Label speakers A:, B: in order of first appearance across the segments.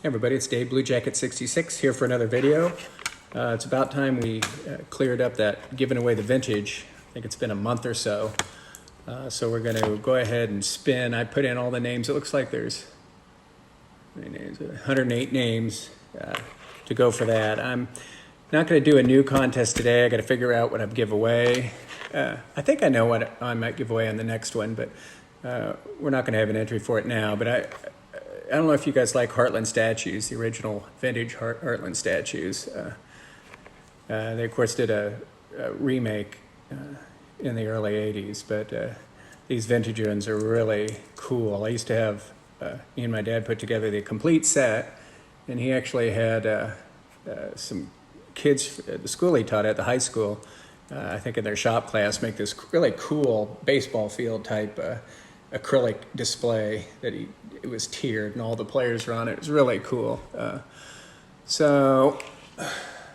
A: Hey everybody, it's Dave, Blue Jacket 66 here for another video. It's about time we cleared up that giving away the vintage. I think it's been a month or so. So we're going to go ahead and spin. I put in all the names. It looks like there's 108 names to go for that. I'm not going to do a new contest today. I got to figure out what I give away. I think I know what I might give away on the next one, but we're not going to have an entry for it now. But I don't know if you guys like Heartland statues, the original vintage Heartland statues. They, of course, did a remake in the early 80s, but these vintage ones are really cool. I used to have, me and my dad put together the complete set, and he actually had some kids at the school he taught at, the high school, I think in their shop class, make this really cool baseball field type acrylic display that it was tiered and all the players were on it. It was really cool. So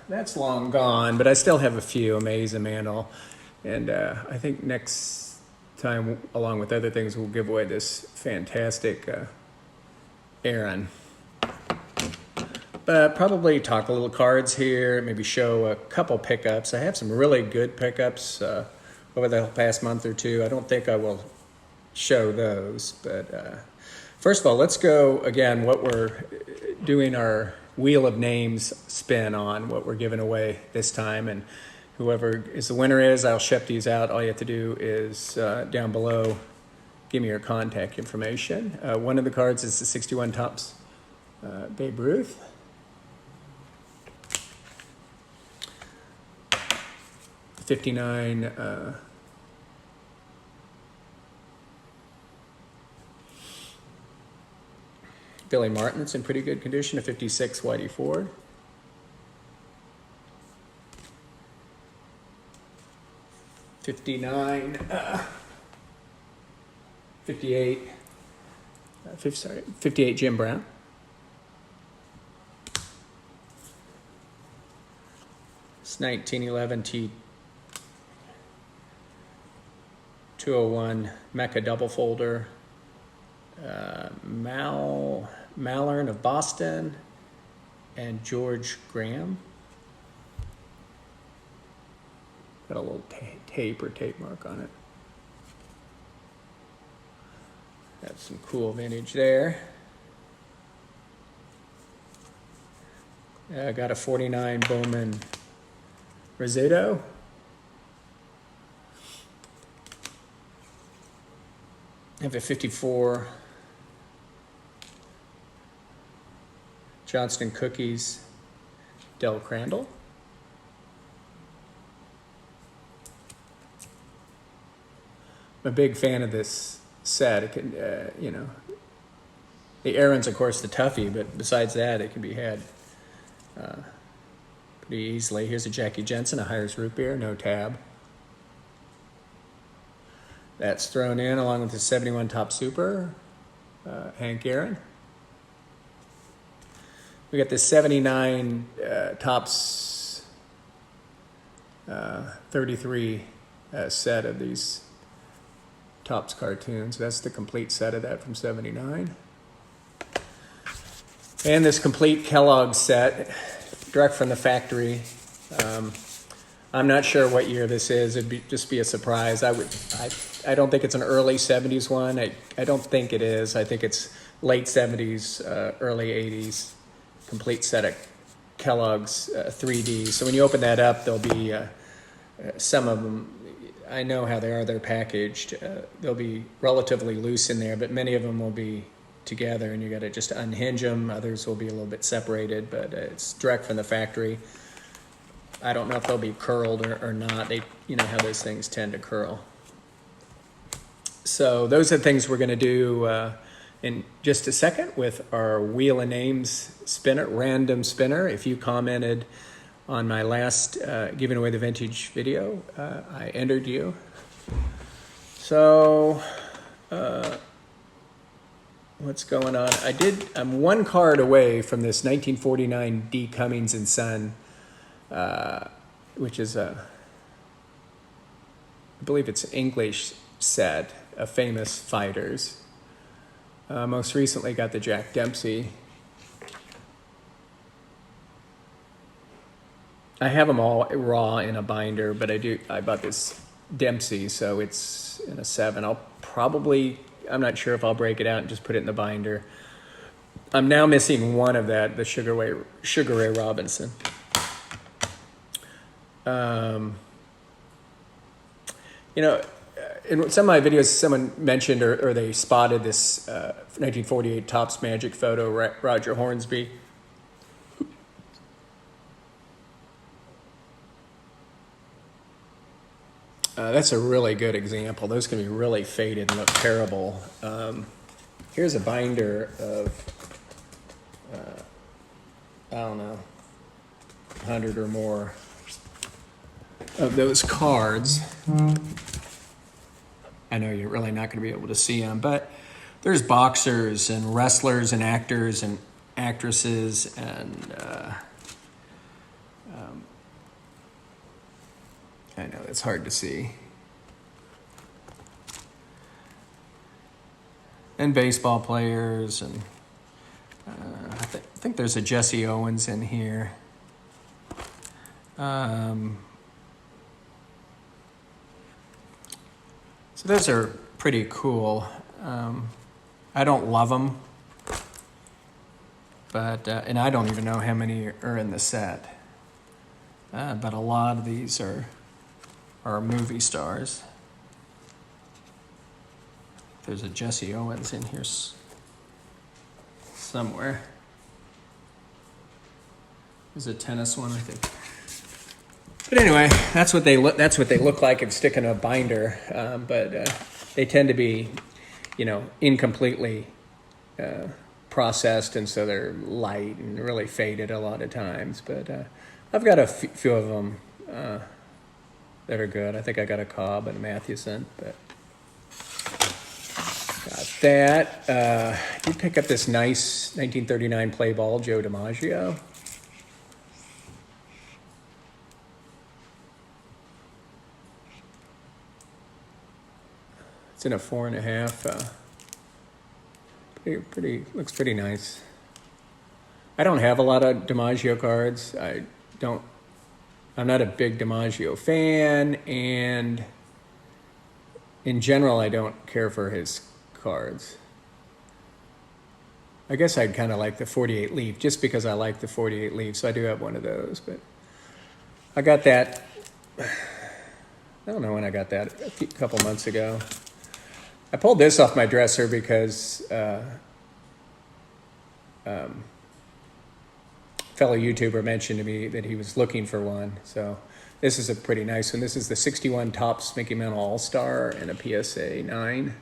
A: that's long gone, but I still have a few, a maze, a mantle. And I think next time, along with other things, we'll give away this fantastic Aaron. But probably talk a little cards here, maybe show a couple pickups. I have some really good pickups over the past month or two. I don't think I will show those, but first of all, let's go again what we're doing our wheel of names spin on, what we're giving away this time, and whoever is the winner I'll ship these out. All you have to do is down below give me your contact information. One of the cards is the 61 Topps Babe Ruth. '59 Billy Martin, it's in pretty good condition. A '56 Whitey Ford. '59, 58 Jim Brown. It's 1911 T201 Mecca double folder. Mallern of Boston and George Graham. Got a little tape mark on it. Got some cool vintage there. Got a 49 Bowman Rizzuto. I have a 54 Johnston Cookies Del Crandall. I'm a big fan of this set. It can, you know, the Aaron's, of course, the toughie, but besides that, it can be had pretty easily. Here's a Jackie Jensen, a Hires Root Beer, no tab. That's thrown in along with the 71 Top Super, Hank Aaron. We got the 79 Topps 33 set of these Topps cartoons. That's the complete set of that from 79. And this complete Kellogg set, direct from the factory. I'm not sure what year this is. It'd just be a surprise. I don't think it's an early 70s one. I don't think it is. I think it's late 70s, early 80s. Complete set of Kellogg's 3D. So when you open that up, there'll be some of them. I know how they are. They're packaged. They'll be relatively loose in there, but many of them will be together, and you got to just unhinge them. Others will be a little bit separated, but it's direct from the factory. I don't know if they'll be curled or not. You know how those things tend to curl. So those are the things we're going to do in just a second with our Wheel of Names spinner, random spinner. If you commented on my last giving away the vintage video, I entered you. So what's going on? I'm one card away from this 1949 D. Cummings and Son, which is I believe it's English set of famous fighters. Most recently got the Jack Dempsey I have them all raw in a binder, but I bought this Dempsey, so it's in a 7. I'm not sure if I'll break it out and just put it in the binder. I'm now missing one of that, the Sugar Ray Robinson. You know, in some of my videos, someone mentioned or they spotted this 1948 Topps Magic photo, Roger Hornsby. That's a really good example. Those can be really faded and look terrible. Here's a binder of, I don't know, 100 or more of those cards. I know you're really not going to be able to see them, but there's boxers and wrestlers and actors and actresses and I know it's hard to see. And baseball players, and I think there's a Jesse Owens in here. So those are pretty cool. I don't love them, but and I don't even know how many are in the set. But a lot of these are movie stars. There's a Jesse Owens in here somewhere. There's a tennis one, I think. But anyway, that's what they look like if stick in a binder. But they tend to be, incompletely processed, and so they're light and really faded a lot of times. But I've got a few of them that are good. I think I got a Cobb and a Mathewson, but got that. I did pick up this nice 1939 play ball, Joe DiMaggio. It's in a 4.5. Looks pretty nice. I don't have a lot of DiMaggio cards. I'm not a big DiMaggio fan, and in general, I don't care for his cards. I guess I'd kind of like the 48 leaf, just because I like the 48 leaf, so I do have one of those. But I got that, I don't know when I got that, a couple months ago. I pulled this off my dresser because fellow YouTuber mentioned to me that he was looking for one. So this is a pretty nice one. This is the 61 Topps Mickey Mantle All-Star and a PSA 9.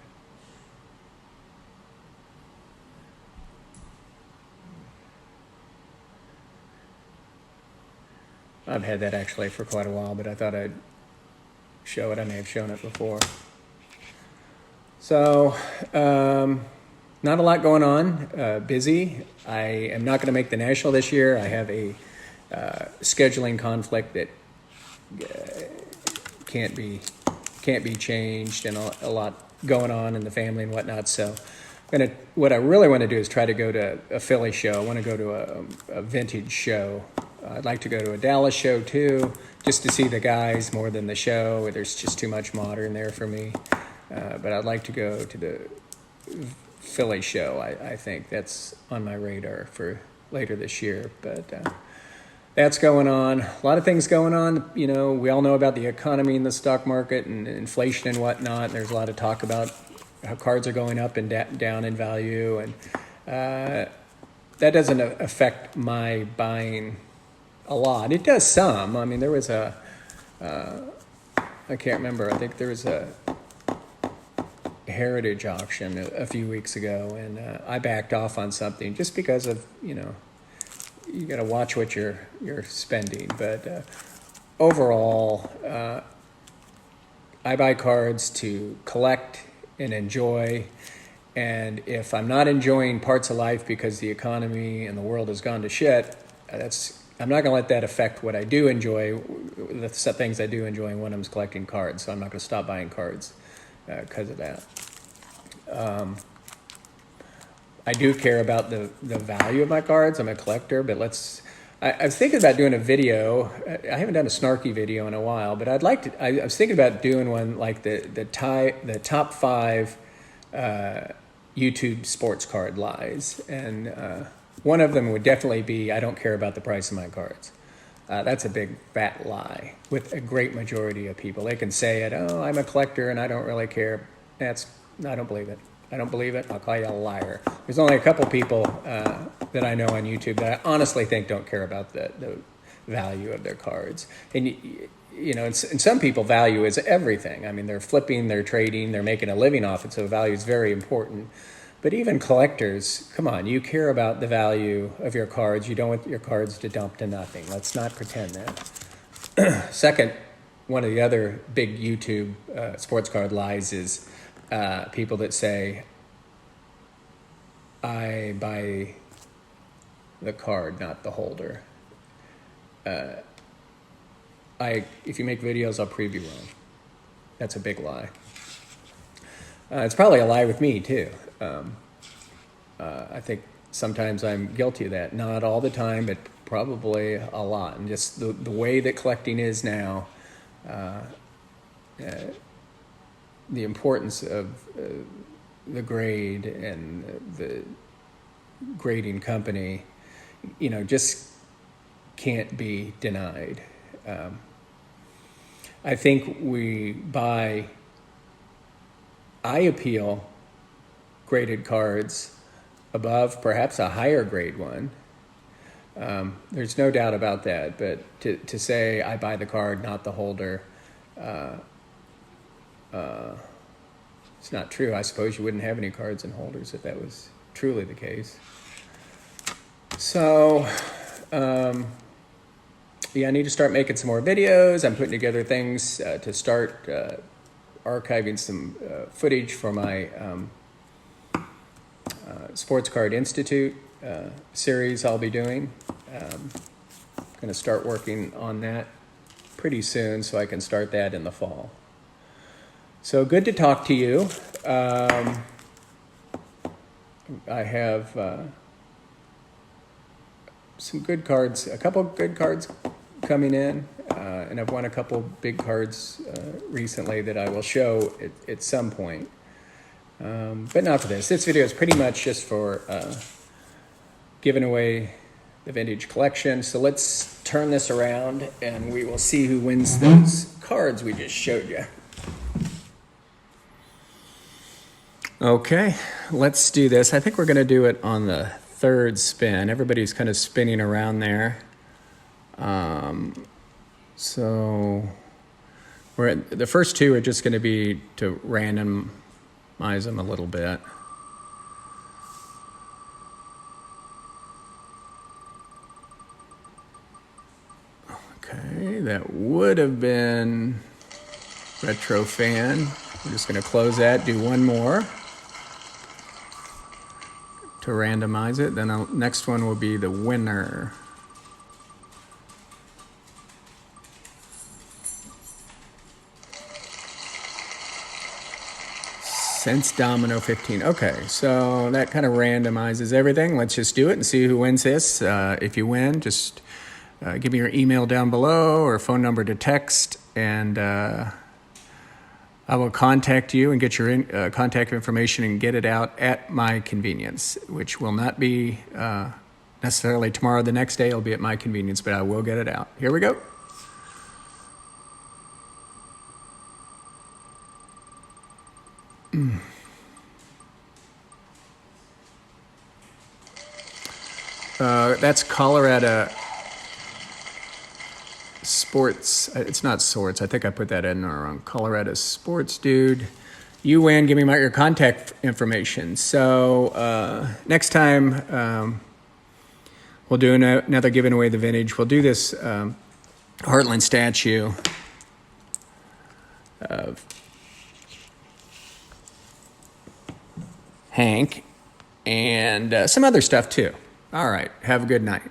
A: I've had that actually for quite a while, but I thought I'd show it. I may have shown it before. So, not a lot going on, busy. I am not going to make the National this year. I have a scheduling conflict that can't be changed, and a lot going on in the family and whatnot. So, what I really want to do is try to go to a Philly show. I want to go to a vintage show. I'd like to go to a Dallas show too, just to see the guys more than the show. There's just too much modern there for me. But I'd like to go to the Philly show. I think that's on my radar for later this year. But that's going on. A lot of things going on. We all know about the economy and the stock market and inflation and whatnot. There's a lot of talk about how cards are going up and down in value. And that doesn't affect my buying a lot. It does some. I mean, there was I can't remember. I think there was a heritage auction a few weeks ago, and I backed off on something just because of you got to watch what you're spending. But overall, I buy cards to collect and enjoy, and if I'm not enjoying parts of life because the economy and the world has gone to shit, I'm not going to let that affect what I do enjoy, the things I do enjoy when I'm collecting cards. So I'm not going to stop buying cards because of that. I do care about the value of my cards. I'm a collector, but I was thinking about doing a video. I haven't done a snarky video in a while, but I'd like to. I was thinking about doing one like the top 5 YouTube sports card lies, and one of them would definitely be, I don't care about the price of my cards. That's a big fat lie with a great majority of people. They can say it, oh, I'm a collector and I don't really care. I don't believe it. I don't believe it. I'll call you a liar. There's only a couple people that I know on YouTube that I honestly think don't care about the value of their cards. And and some people, value is everything. I mean, they're flipping, they're trading, they're making a living off it, so value is very important. But even collectors, come on, you care about the value of your cards. You don't want your cards to dump to nothing. Let's not pretend that. Second, one of the other big YouTube sports card lies is people that say, I buy the card, not the holder. If you make videos, I'll prove you wrong. That's a big lie. It's probably a lie with me, too. I think sometimes I'm guilty of that. Not all the time, but probably a lot. And just the way that collecting is now, the importance of the grade and the grading company, just can't be denied. I think I appeal graded cards above perhaps a higher grade one. There's no doubt about that, but to say I buy the card, not the holder, it's not true. I suppose you wouldn't have any cards and holders if that was truly the case. So, I need to start making some more videos. I'm putting together things to start archiving some footage for my Sports Card Institute series I'll be doing. I'm going to start working on that pretty soon so I can start that in the fall. So good to talk to you. I have some good cards, a couple good cards coming in, and I've won a couple big cards recently that I will show at some point. But not for this. This video is pretty much just for giving away the vintage collection. So let's turn this around and we will see who wins those cards we just showed you. Okay, let's do this. I think we're going to do it on the third spin. Everybody's kind of spinning around there. So the first two are just going to be to randomize them a little bit. Okay, that would have been Retro Fan. We're just going to close that, do one more to randomize it. Then the next one will be the winner. Sense Domino 15. Okay, so that kind of randomizes everything. Let's just do it and see who wins this. If you win, just give me your email down below or phone number to text, and I will contact you and get your contact information and get it out at my convenience, which will not be necessarily tomorrow or the next day. It'll be at my convenience, but I will get it out. Here we go. That's Colorado Sports. It's not Sorts. I think I put that in wrong. Colorado Sports Dude. You win. Give me your contact information. So next time we'll do another giving away the vintage. We'll do this Heartland statue of Hank and some other stuff too. All right. Have a good night.